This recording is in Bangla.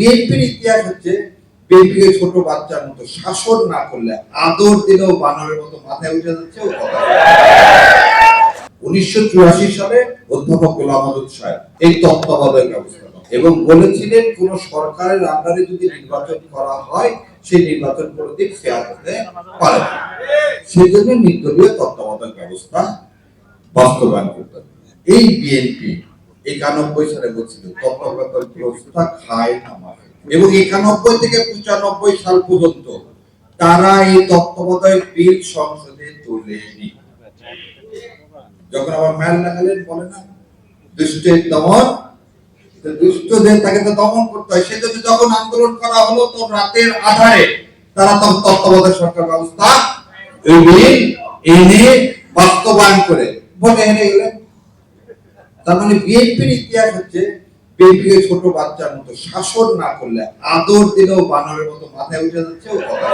বিএনপির ইতিহাস হচ্ছে বিএনপিকে ছোট বাচ্চার মতো শাসন না করলে আদর দিলেও বানরের মতো মাথায় উঠে যাচ্ছে ও কথা। 1984 সালে অধ্যাপক গোলাম আযম সাহেব এই তত্ত্বাবধায়ক ব্যবস্থা এবং বলেছিলেন কোন সরকারের আন্ডারে যদি নির্বাচন করা হয় সেই নির্বাচন কোনোদিন ফেয়ার হতে পারে না। সেই জন্য নির্দলীয় তত্ত্বাবধায়ক ব্যবস্থা বাস্তবায়ন করতে হবে। এই বিএনপি 91 সালে বলছিল তত্ত্বাবধায়ক ব্যবস্থা খায় না মারে, এবং 91 থেকে 95 সাল পর্যন্ত তারা এই তত্ত্বাবধায়ক বিল সংসদে তোলেনি। যখন আবার ম্যাল লাগালেন বলে না দুষ্টের দমন, দুষ্টদের তাকে তো দমন করতে হয়। সেজন্য যখন আন্দোলন করা হলো তো রাতের আধারে তারা তখন তত্ত্বাবধায়ক সরকার ব্যবস্থা এই বিল এনে বাস্তবায়ন করে ভোটে হেরে গেলেন। তার মানে বিএনপির ইতিহাস হচ্ছে বিএনপিকে ছোট বাচ্চার মতো শাসন না করলে আদর দিলেও বানরের মতো মাথায় উঠে যাচ্ছে ও কথা।